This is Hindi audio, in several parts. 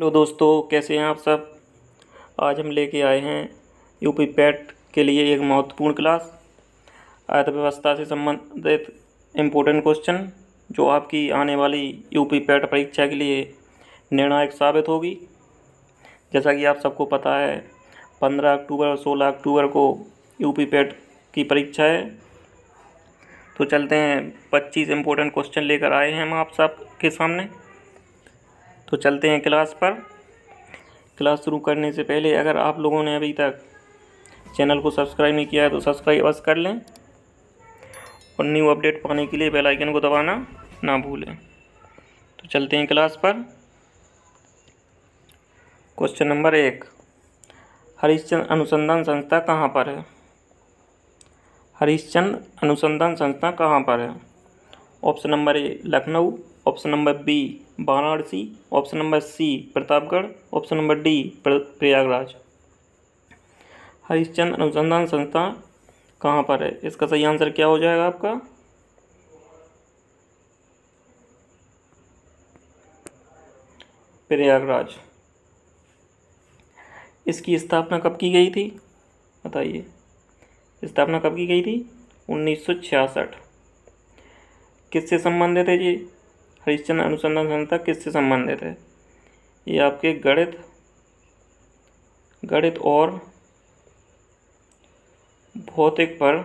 हेलो दोस्तों, कैसे हैं आप सब। आज हम लेके आए हैं यूपी पैट के लिए एक महत्वपूर्ण क्लास, अर्थव्यवस्था से संबंधित इम्पोर्टेंट क्वेश्चन जो आपकी आने वाली यूपी पैट परीक्षा के लिए निर्णायक साबित होगी। जैसा कि आप सबको पता है, 15 अक्टूबर और 16 अक्टूबर को यूपी पैट की परीक्षा है। तो चलते हैं, 25 इम्पोर्टेंट क्वेश्चन लेकर आए हैं हम आप सबके सामने। तो चलते हैं क्लास पर। क्लास शुरू करने से पहले अगर आप लोगों ने अभी तक चैनल को सब्सक्राइब नहीं किया है तो सब्सक्राइब अवश्य कर लें और न्यू अपडेट पाने के लिए बेल आइकन को दबाना ना भूलें। तो चलते हैं क्लास पर। क्वेश्चन नंबर 1, हरिश्चंद्र अनुसंधान संस्था कहाँ पर है। हरिश्चंद्र अनुसंधान संस्था कहाँ पर है। Option number A Lucknow, option number B Varanasi, option number C Pratapgarh, option number D Prayagraj. Harishchandra अनुसंधान संस्था कहाँ पर है, इसका सही आंसर क्या हो जाएगा आपका। प्रयागराज। इसकी स्थापना कब की गई थी, बताइए। स्थापना कब की गई थी, 1966। किससे संबंधित है ये हरिश्चंद्र अनुसंधान संस्था, किससे संबंधित है। ये आपके गणित और भौतिक पर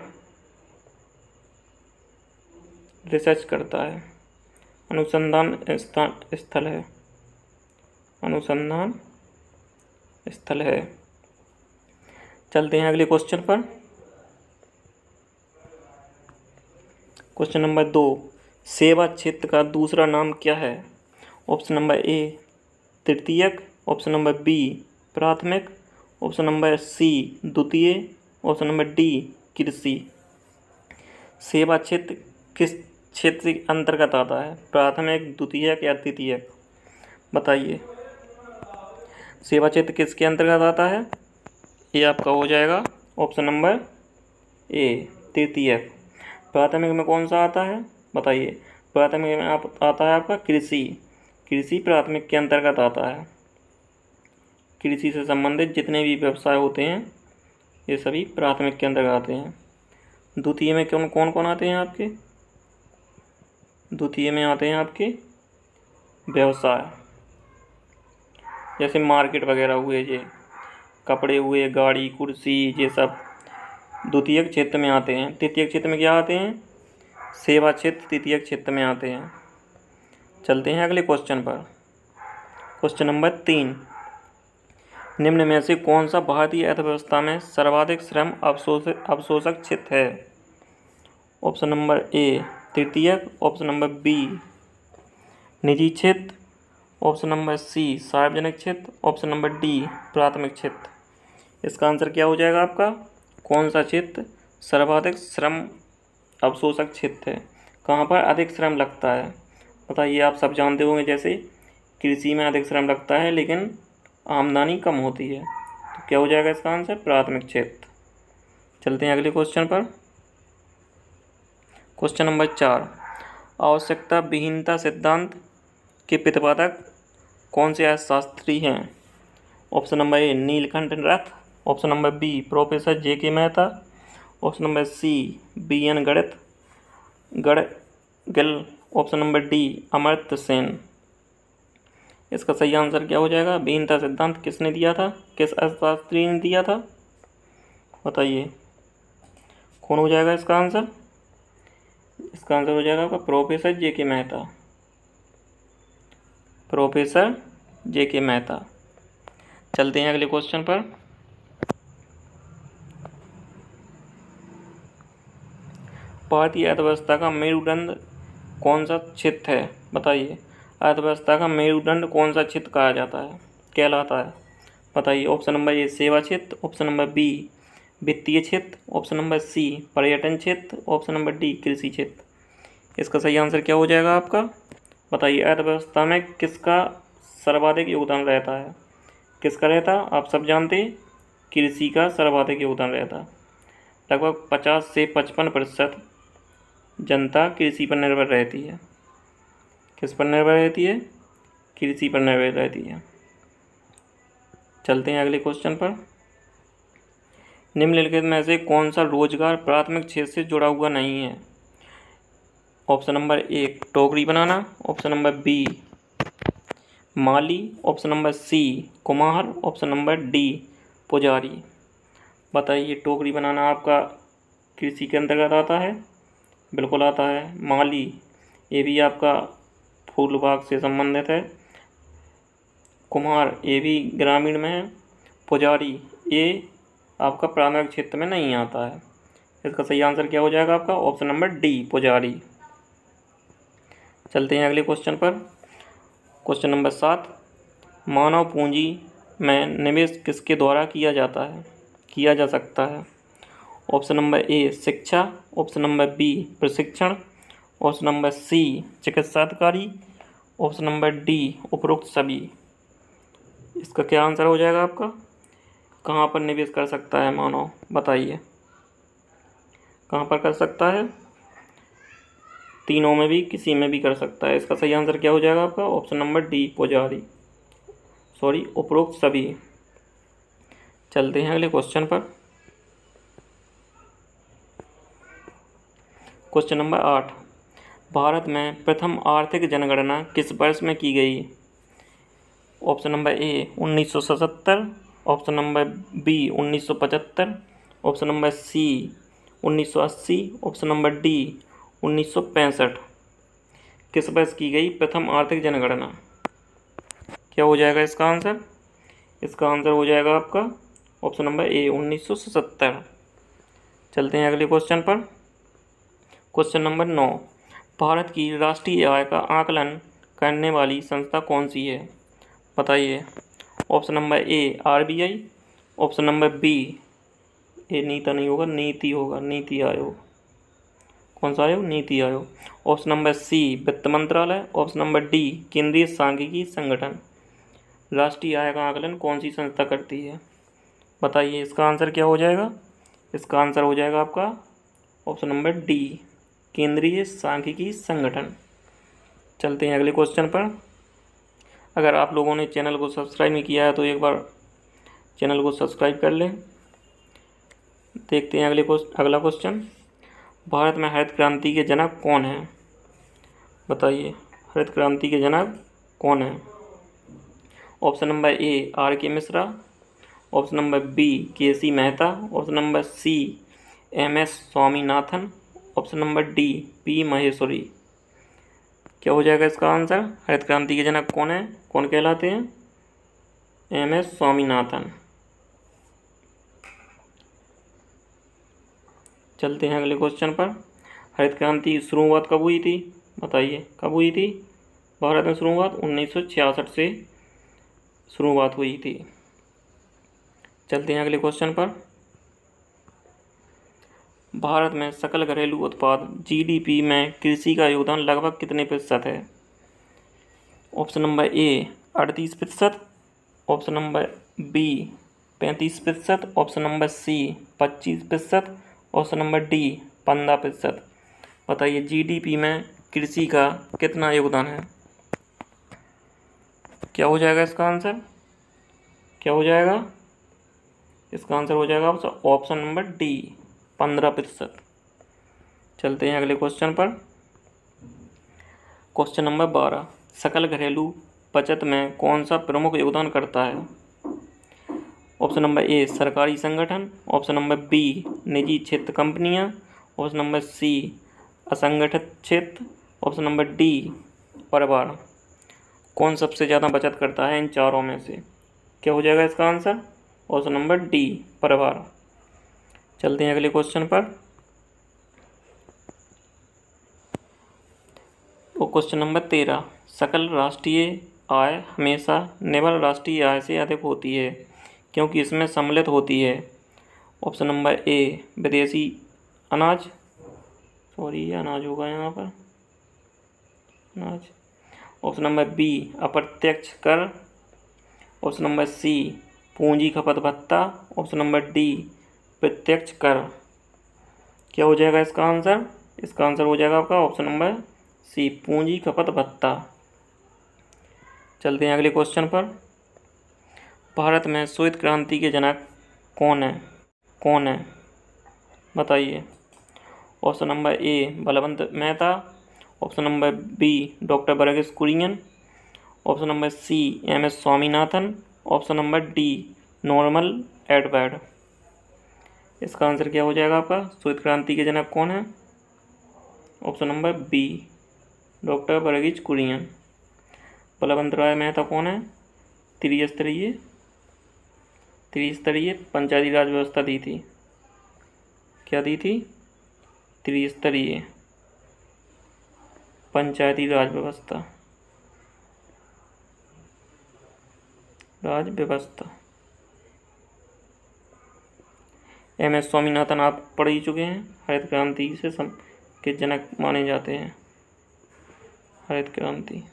रिसर्च करता है। अनुसंधान स्थल है, अनुसंधान स्थल है। चलते हैं अगले क्वेश्चन पर। क्वेश्चन नंबर 2, सेवा क्षेत्र का दूसरा नाम क्या है। ऑप्शन नंबर ए तृतीयक, ऑप्शन नंबर बी प्राथमिक, ऑप्शन नंबर सी द्वितीय, ऑप्शन नंबर डी कृषि। सेवा क्षेत्र किस क्षेत्र के अंतर्गत आता है, प्राथमिक, द्वितीयक या तृतीयक, बताइए। सेवा क्षेत्र किसके अंतर्गत आता है, ये आपका हो जाएगा ऑप्शन नंबर ए तृतीयक। प्राथमिक में कौन सा आता है, बताइए। प्राथमिक में आता है आपका कृषि। कृषि प्राथमिक के अंतर्गत आता है। कृषि से संबंधित जितने भी व्यवसाय होते हैं ये सभी प्राथमिक के अंतर्गत आते हैं। द्वितीय में कौन कौन आते हैं आपके, द्वितीय में आते हैं आपके व्यवसाय, जैसे मार्केट वगैरह हुए, ये कपड़े हुए, गाड़ी, कुर्सी, ये सब द्वितीयक क्षेत्र में आते हैं। तृतीयक क्षेत्र में क्या आते हैं, सेवा क्षेत्र तृतीयक क्षेत्र में आते हैं। चलते हैं अगले क्वेश्चन पर। क्वेश्चन नंबर 3, निम्न में से कौन सा भारतीय अर्थव्यवस्था में सर्वाधिक श्रम अवशोषक क्षेत्र है। ऑप्शन नंबर ए तृतीयक, ऑप्शन नंबर बी निजी क्षेत्र, ऑप्शन नंबर सी सार्वजनिक क्षेत्र, ऑप्शन नंबर डी प्राथमिक क्षेत्र। इसका आंसर क्या हो जाएगा आपका, कौन सा क्षेत्र सर्वाधिक श्रम अवशोषक क्षेत्र है, कहाँ पर अधिक श्रम लगता है, बताइए। आप सब जानते होंगे जैसे कृषि में अधिक श्रम लगता है लेकिन आमदनी कम होती है, तो क्या हो जाएगा इसका आंसर, प्राथमिक क्षेत्र। चलते हैं अगले क्वेश्चन पर। क्वेश्चन नंबर 4, आवश्यकता विहीनता सिद्धांत के प्रतिपादक कौन से अर्थशास्त्री हैं। Option number A Nilkanth Rath, option number B professor J K. Mehta, option number C B N. Gadgil, option number D Amartya Sen. इसका सही आंसर क्या हो जाएगा, विहीनता सिद्धांत किसने दिया था, किस अर्थशास्त्री ने दिया था, बताइए। कौन हो जाएगा इसका आंसर, इसका आंसर हो जाएगा आपका professor J K. Mehta, professor J K. Mehta. चलते हैं अगले क्वेश्चन पर। भारतीय अर्थव्यवस्था का मेरुदंड कौन सा क्षेत्र है, बताइए। अर्थव्यवस्था का मेरुदंड कौन सा क्षेत्र कहा जाता है, कहलाता है, बताइए। ऑप्शन नंबर ए सेवा क्षेत्र, ऑप्शन नंबर बी वित्तीय क्षेत्र, ऑप्शन नंबर सी पर्यटन क्षेत्र, ऑप्शन नंबर डी कृषि क्षेत्र। इसका सही आंसर क्या हो जाएगा आपका, बताइए। अर्थव्यवस्था में किसका सर्वाधिक योगदान रहता है, किसका रहता, आप सब जानते हैं, कृषि का सर्वाधिक योगदान रहता। लगभग 50 से 55% जनता कृषि पर निर्भर रहती है। किस पर निर्भर रहती है, कृषि पर निर्भर रहती है। चलते हैं अगले क्वेश्चन पर। निम्नलिखित में से कौन सा रोजगार प्राथमिक क्षेत्र से जुड़ा हुआ नहीं है? ऑप्शन नंबर 1 टोकरी बनाना, ऑप्शन नंबर बी माली, ऑप्शन नंबर सी कुम्हार, ऑप्शन नंबर डी पुजारी। बताइए, टोकरी बनाना आपका कृषि के अंतर्गत आता है? बिल्कुल आता है। माली, ये भी आपका फूल बाग से संबंधित है। कुम्हार, ये भी ग्रामीण में है। पुजारी, ये आपका प्राथमिक क्षेत्र में नहीं आता है। इसका सही आंसर क्या हो जाएगा आपका? ऑप्शन नंबर डी पुजारी। चलते हैं अगले क्वेश्चन पर। क्वेश्चन नंबर 7, मानव पूंजी में निवेश किसके द्वारा किया जा सकता है? ऑप्शन नंबर ए शिक्षा, ऑप्शन नंबर बी प्रशिक्षण, ऑप्शन नंबर सी चिकित्सा अधिकारी, ऑप्शन नंबर डी उपरोक्त सभी। इसका क्या आंसर हो जाएगा आपका? कहाँ पर निवेश कर सकता है मानव? बताइए, कहाँ पर कर सकता है? तीनों में भी, किसी में भी कर सकता है। इसका सही आंसर क्या हो जाएगा आपका? ऑप्शन नंबर डी पुजारी, उपरोक्त सभी। चलते हैं अगले क्वेश्चन पर। क्वेश्चन नंबर 8, भारत में प्रथम आर्थिक जनगणना किस वर्ष में की गई? Option number A 1977, option number B 1975, option number C 1980, option number D 1965। किस वर्ष की गई प्रथम आर्थिक जनगणना? क्या हो जाएगा इसका आंसर? इसका आंसर हो जाएगा आपका ऑप्शन नंबर ए 1977। चलते हैं अगले क्वेश्चन पर। क्वेश्चन नंबर 9, भारत की राष्ट्रीय आय का आकलन करने वाली संस्था कौन सी है? बताइए। Option number A RBI, option number B, ये नीति नहीं होगा, नीति होगा, नीति आयोग। कौन सा आयोग? नीति आयोग। ऑप्शन नंबर सी वित्त मंत्रालय, ऑप्शन नंबर डी केंद्रीय सांख्यिकी संगठन। राष्ट्रीय आय का आकलन कौन सी संस्था करती है? बताइए, इसका आंसर क्या हो जाएगा? इसका आंसर हो जाएगा आपका ऑप्शन नंबर डी केंद्रीय सांख्यिकी संगठन। चलते हैं अगले क्वेश्चन पर। अगर आप लोगों ने चैनल को सब्सक्राइब नहीं किया है तो एक बार चैनल को सब्सक्राइब कर लें। देखते हैं अगला क्वेश्चन। भारत में हरित क्रांति के जनक कौन हैं? बताइए, हरित क्रांति के जनक कौन हैं? ऑप्शन नंबर ए आर के Mishra, option number B K C Mehta, option number C M S Swaminathan, option number D P Maheshwari. क्या हो जाएगा इसका आंसर? हरित क्रांति के जनक कौन है? कौन कहलाते हैं? M S Swaminathan. चलते हैं अगले क्वेश्चन पर। हरित क्रांति की शुरुआत कब हुई थी? बताइए, कब हुई थी भारत में शुरुआत? 1966 से शुरुआत हुई थी। चलते हैं अगले क्वेश्चन पर। भारत में सकल घरेलू उत्पाद जीडीपी में कृषि का योगदान लगभग कितने प्रतिशत है? Option number A 38%, option number B 35%, option number C 25%, option number D 15%। बताइए, जीडीपी में कृषि का कितना योगदान है? क्या हो जाएगा इसका आंसर? क्या हो जाएगा? इसका आंसर हो जाएगा ऑप्शन नंबर डी 15%। चलते हैं अगले क्वेश्चन पर। क्वेश्चन नंबर 12, सकल घरेलू बचत में कौन सा प्रमुख योगदान करता है? ऑप्शन नंबर ए सरकारी संगठन, ऑप्शन नंबर बी निजी क्षेत्र कंपनियां, ऑप्शन नंबर सी असंगठित क्षेत्र, ऑप्शन नंबर डी परिवार। कौन सबसे ज़्यादा बचत करता है इन चारों में से? क्या हो जाएगा इसका आंसर? ऑप्शन नंबर डी परिवार। चलते हैं अगले क्वेश्चन पर। वो क्वेश्चन नंबर 13, सकल राष्ट्रीय आय हमेशा निवल राष्ट्रीय आय से अधिक होती है क्योंकि इसमें सम्मिलित होती है। ऑप्शन नंबर ए विदेशी अनाज, अनाज होगा यहाँ पर, अनाज। ऑप्शन नंबर बी अप्रत्यक्ष कर, ऑप्शन नंबर सी पूंजी खपत भत्ता, ऑप्शन नंबर डी प्रत्यक्ष कर। क्या हो जाएगा इसका आंसर? इसका आंसर हो जाएगा आपका ऑप्शन नंबर सी पूंजी खपत भत्ता। चलते हैं अगले क्वेश्चन पर। भारत में श्वेत क्रांति के जनक कौन है बताइए। Option number A Balwant Mehta, option number B doctor Verghese Kurien, option number C M S. Swaminathan, option number D Norman Edward. इसका आंसर क्या हो जाएगा आपका? श्वेत क्रांति के जनक कौन है? Option number B doctor Verghese Kurien. Balwant Rai Mehta कौन है? त्रिस्तरीय पंचायती राज व्यवस्था दी थी। क्या दी थी? त्रिस्तरीय पंचायती राज व्यवस्था। एम.एस. स्वामीनाथन आप पढ़ ही चुके हैं, हरित क्रांति के जनक माने जाते हैं। हरित क्रांति।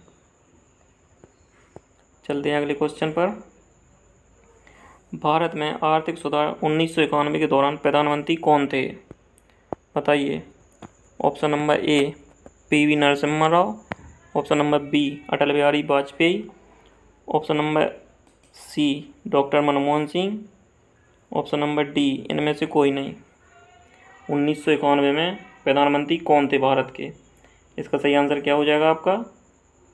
चलते हैं अगले क्वेश्चन पर। भारत में आर्थिक सुधार 1991 के दौरान प्रधानमंत्री कौन थे बताइए। Option number A P V. Narasimha Rao, option number B Atal Bihari Vajpayee, option number C doctor Manmohan Singh, option number D इनमें से कोई नहीं। 1991 में प्रधानमंत्री कौन थे भारत के? इसका सही आंसर क्या हो जाएगा आपका?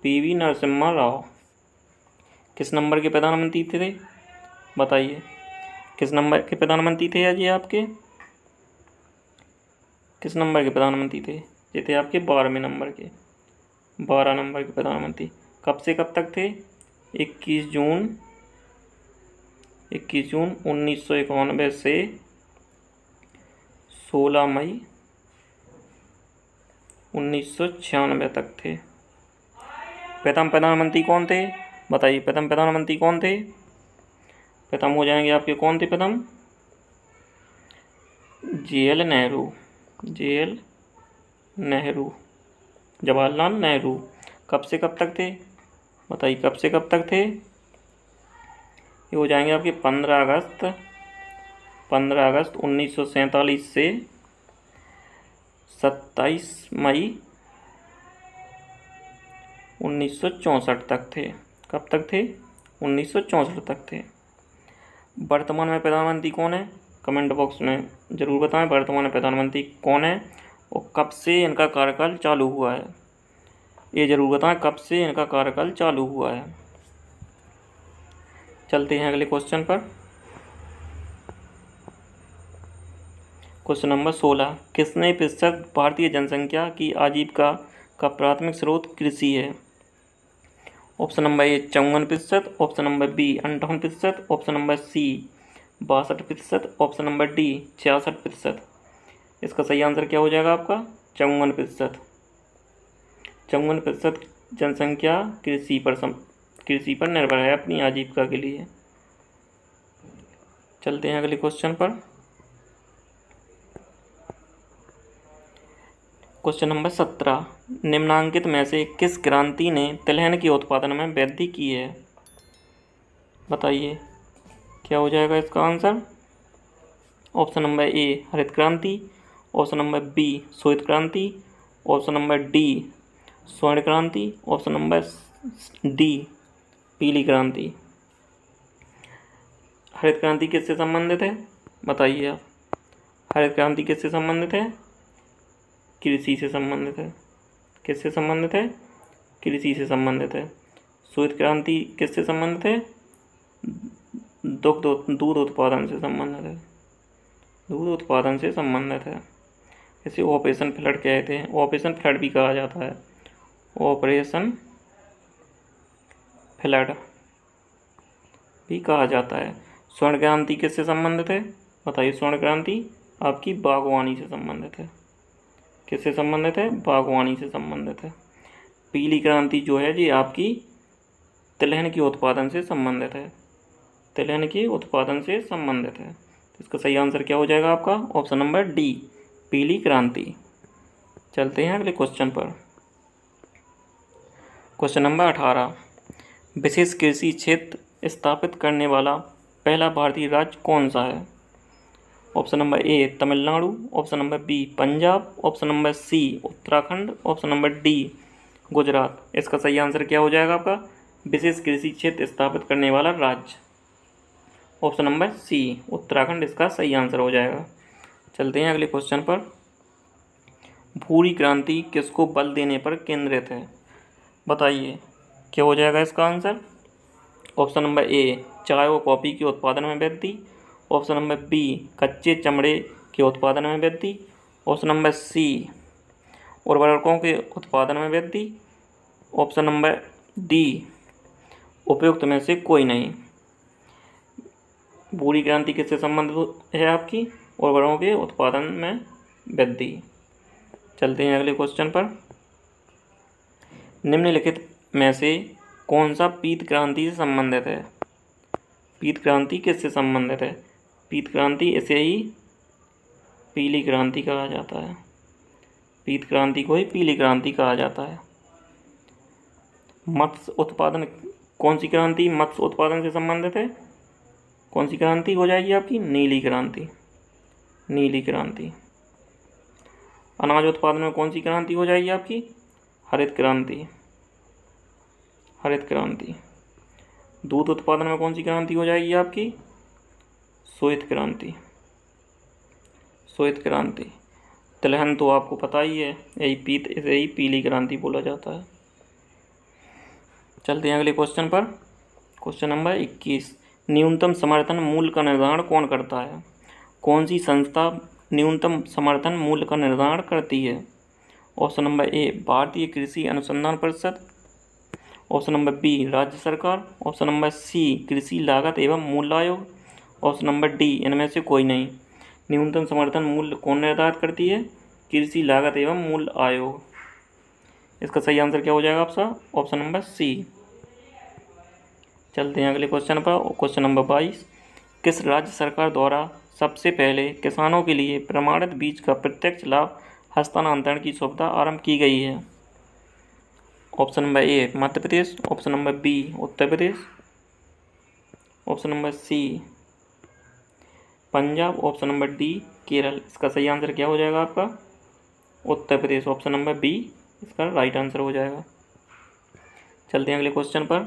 पी.वी. नरसिम्हा राव। किस नंबर के प्रधानमंत्री थे बताइए। किस नंबर के प्रधानमंत्री थे अजय आपके? किस नंबर के प्रधानमंत्री थे? ये थे आपके 12वें नंबर के, 12 नंबर के प्रधानमंत्री। कब से कब तक थे? 21 जून 1991 से 16 मई 1996 तक थे। प्रथम प्रधानमंत्री कौन थे बताइए। प्रथम प्रधानमंत्री कौन थे? प्रथम हो जाएंगे आपके कौन थे प्रथम? जे.एल. नेहरू, जवाहरलाल नेहरू। कब से कब तक थे बताइए। कब से कब तक थे? ये हो जाएंगे आपके 15 अगस्त 1947 से 27 मई 1964 तक थे। कब तक थे? 1964 तक थे। वर्तमान में प्रधानमंत्री कौन है? कमेंट बॉक्स में ज़रूर बताएं वर्तमान में प्रधानमंत्री कौन है और कब से इनका कार्यकाल चालू हुआ है। ये ज़रूर बताएं कब से इनका कार्यकाल चालू हुआ है। चलते हैं अगले क्वेश्चन पर। Question number 16। कितने प्रतिशत भारतीय जनसंख्या की आजीविका का प्राथमिक स्रोत कृषि है? Option number A 54%, option number B 58%, option number C 62%, option number D 66%। इसका सही आंसर क्या हो जाएगा आपका? 54%। 54% जनसंख्या कृषि पर निर्भर है अपनी आजीविका के लिए। चलते हैं अगले क्वेश्चन पर। Question number 17। निम्नांकित में से किस क्रांति ने तिलहन के उत्पादन में वृद्धि की है बताइए। क्या हो जाएगा इसका आंसर? ऑप्शन नंबर ए हरित क्रांति, ऑप्शन नंबर बी श्वेत क्रांति, ऑप्शन नंबर डी स्वर्ण क्रांति, ऑप्शन नंबर डी पीली क्रांति। हरित क्रांति किससे संबंधित है बताइए आप। हरित क्रांति किससे संबंधित है? कृषि से संबंधित है। किससे संबंधित है? कृषि से संबंधित है। श्वेत क्रांति किससे संबंधित है? दूध उत्पादन से संबंधित है। दूध उत्पादन से संबंधित है। इसे ऑपरेशन फ्लड कहते हैं। ऑपरेशन फ्लड भी कहा जाता है। ऑपरेशन फ्लड भी कहा जाता है। स्वर्ण क्रांति किससे संबंधित है बताइए। स्वर्ण क्रांति आपकी बागवानी से संबंधित है। किससे संबंधित है? बागवानी से संबंधित है। पीली क्रांति जो है जी आपकी तिलहन के उत्पादन से संबंधित है। तिलहन के उत्पादन से संबंधित है। तो इसका सही आंसर क्या हो जाएगा आपका? ऑप्शन नंबर डी पीली क्रांति। चलते हैं अगले क्वेश्चन पर। Question number 18। विशेष कृषि क्षेत्र स्थापित करने वाला पहला भारतीय राज्य कौन सा है? Option number A Tamil Nadu, option number B Punjab, option number C Uttarakhand, option number D Gujarat. इसका सही आंसर क्या हो जाएगा आपका? विशेष कृषि क्षेत्र स्थापित करने वाला राज्य ऑप्शन नंबर सी उत्तराखंड इसका सही आंसर हो जाएगा। चलते हैं अगले क्वेश्चन पर। भूरी क्रांति किसको बल देने पर केंद्रित है? बताइए क्या हो जाएगा इसका आंसर। ऑप्शन नंबर ए चाय और कॉफ़ी के उत्पादन में वृद्धि, ऑप्शन नंबर बी कच्चे चमड़े के उत्पादन में वृद्धि, ऑप्शन नंबर सी उर्वरकों के उत्पादन में वृद्धि, ऑप्शन नंबर डी उपयुक्त में से कोई नहीं। भूरी क्रांति किससे संबंधित है आपकी? उर्वरकों के उत्पादन में वृद्धि। चलते हैं अगले क्वेश्चन पर। निम्नलिखित में से कौन सा पीत क्रांति से संबंधित है? पीत क्रांति किससे संबंधित है? पीत क्रांति इसे ही पीली क्रांति कहा जाता है। पीत क्रांति को ही पीली क्रांति कहा जाता है। मत्स्य उत्पादन कौन सी क्रांति मत्स्य उत्पादन से संबंधित है? कौन सी क्रांति हो जाएगी आपकी? नीली क्रांति। नीली क्रांति। अनाज उत्पादन में कौन सी क्रांति हो जाएगी आपकी? हरित क्रांति। हरित क्रांति। दूध उत्पादन में कौन सी क्रांति हो जाएगी आपकी? श्वेत क्रांति। श्वेत क्रांति। तिलहन तो आपको पता ही है, इसे ही पीली क्रांति बोला जाता है। चलते हैं अगले क्वेश्चन पर। Question number 21। न्यूनतम समर्थन मूल्य का निर्धारण कौन करता है? कौन सी संस्था न्यूनतम समर्थन मूल्य का निर्धारण करती है? ऑप्शन नंबर ए भारतीय कृषि अनुसंधान परिषद, ऑप्शन नंबर बी राज्य सरकार, ऑप्शन नंबर सी कृषि लागत एवं मूल्य आयोग, ऑप्शन नंबर डी इनमें से कोई नहीं। न्यूनतम समर्थन मूल्य कौन निर्धारित करती है? कृषि लागत एवं मूल्य आयोग। इसका सही आंसर क्या हो जाएगा आपका? Option number C. चलते हैं अगले क्वेश्चन पर। Question number 22। किस राज्य सरकार द्वारा सबसे पहले किसानों के लिए प्रमाणित बीज का प्रत्यक्ष लाभ हस्तांतरण की सुविधा आरंभ की गई है? Option number A Madhya Pradesh, option number B Uttar Pradesh, option number C Punjab, option number D Kerala. इसका सही आंसर क्या हो जाएगा आपका? Uttar Pradesh. Option number B इसका राइट आंसर हो जाएगा। चलते हैं अगले क्वेश्चन पर।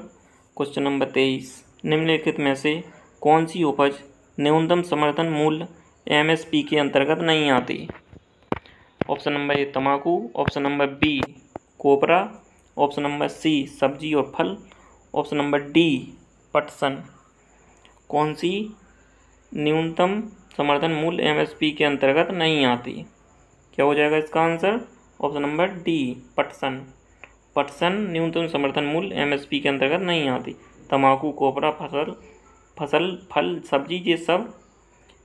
Question number 23। निम्नलिखित में से कौन सी उपज न्यूनतम समर्थन मूल्य एमएसपी के अंतर्गत नहीं आती? ऑप्शन नंबर ए तंबाकू, ऑप्शन नंबर बी कोपरा, ऑप्शन नंबर सी सब्जी और फल, ऑप्शन नंबर डी पटसन। कौन सी न्यूनतम समर्थन मूल्य एमएसपी के अंतर्गत नहीं आती? क्या हो जाएगा इसका आंसर? ऑप्शन नंबर डी पटसन। पटसन न्यूनतम समर्थन मूल्य एमएसपी के अंतर्गत नहीं आती। तंबाकू, कोपरा, फल, सब्जी ये सब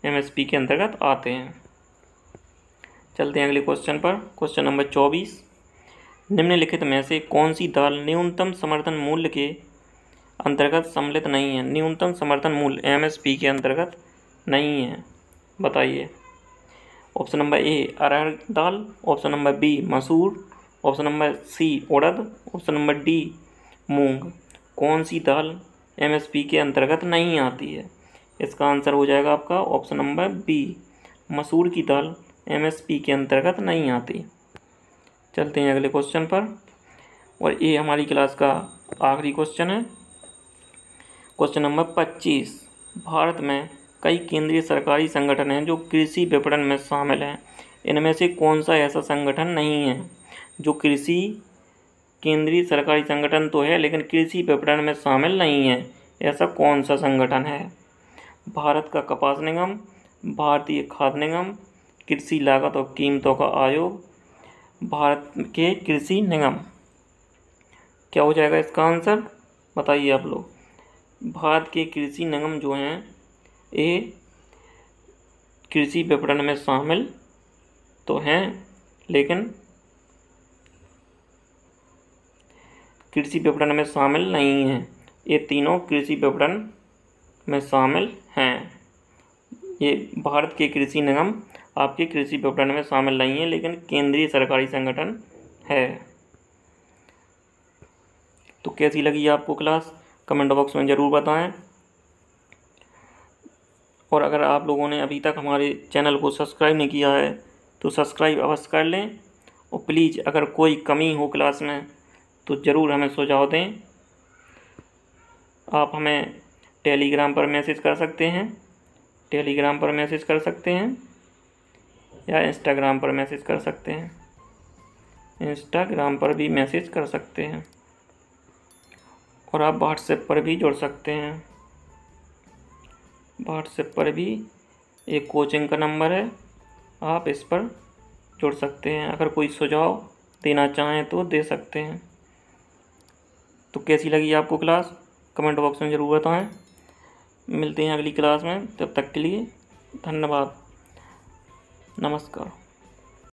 एमएसपी के अंतर्गत आते हैं। चलते हैं अगले क्वेश्चन पर। Question number 24। निम्नलिखित में से कौन सी दाल न्यूनतम समर्थन मूल्य के अंतर्गत सम्मिलित नहीं है? न्यूनतम समर्थन मूल्य एमएसपी के अंतर्गत नहीं है, बताइए। ऑप्शन नंबर ए अरहर दाल, ऑप्शन नंबर बी मसूर, ऑप्शन नंबर सी उड़द, ऑप्शन नंबर डी मूंग। कौन सी दाल एमएसपी के अंतर्गत नहीं आती है? इसका आंसर हो जाएगा आपका ऑप्शन नंबर बी मसूर की दाल एमएसपी के अंतर्गत नहीं आती। चलते हैं अगले क्वेश्चन पर, और ये हमारी क्लास का आखिरी क्वेश्चन है। Question number 25। भारत में कई केंद्रीय सरकारी संगठन हैं जो कृषि विपणन में शामिल हैं। इनमें से कौन सा ऐसा संगठन नहीं है जो केंद्रीय सरकारी संगठन तो है लेकिन कृषि विपणन में शामिल नहीं है? ऐसा कौन सा संगठन है? भारत का कपास निगम, भारतीय खाद्य निगम, कृषि लागत और कीमतों का आयोग, भारत के कृषि निगम। क्या हो जाएगा इसका आंसर? बताइए आप लोग। भारत के कृषि निगम जो हैं ये कृषि विपणन में शामिल तो हैं लेकिन कृषि विपणन में शामिल नहीं हैं। ये तीनों कृषि विपणन में शामिल हैं। ये भारत के कृषि निगम आपके कृषि विपणन में शामिल नहीं है लेकिन केंद्रीय सरकारी संगठन है। तो कैसी लगी आपको क्लास? कमेंट बॉक्स में ज़रूर बताएं। और अगर आप लोगों ने अभी तक हमारे चैनल को सब्सक्राइब नहीं किया है तो सब्सक्राइब अवश्य कर लें। और प्लीज़ अगर कोई कमी हो क्लास में तो ज़रूर हमें सुझाव दें। आप हमें टेलीग्राम पर मैसेज कर सकते हैं, टेलीग्राम पर मैसेज कर सकते हैं या इंस्टाग्राम पर मैसेज कर सकते हैं, इंस्टाग्राम पर भी मैसेज कर सकते हैं। और आप व्हाट्सएप पर भी जुड़ सकते हैं, व्हाट्सएप पर भी एक कोचिंग का नंबर है, आप इस पर जुड़ सकते हैं। अगर कोई सुझाव देना चाहें तो दे सकते हैं। तो कैसी लगी आपको क्लास, कमेंट बॉक्स में ज़रूर बताएं। मिलते हैं अगली क्लास में, तब तक के लिए धन्यवाद, नमस्कार।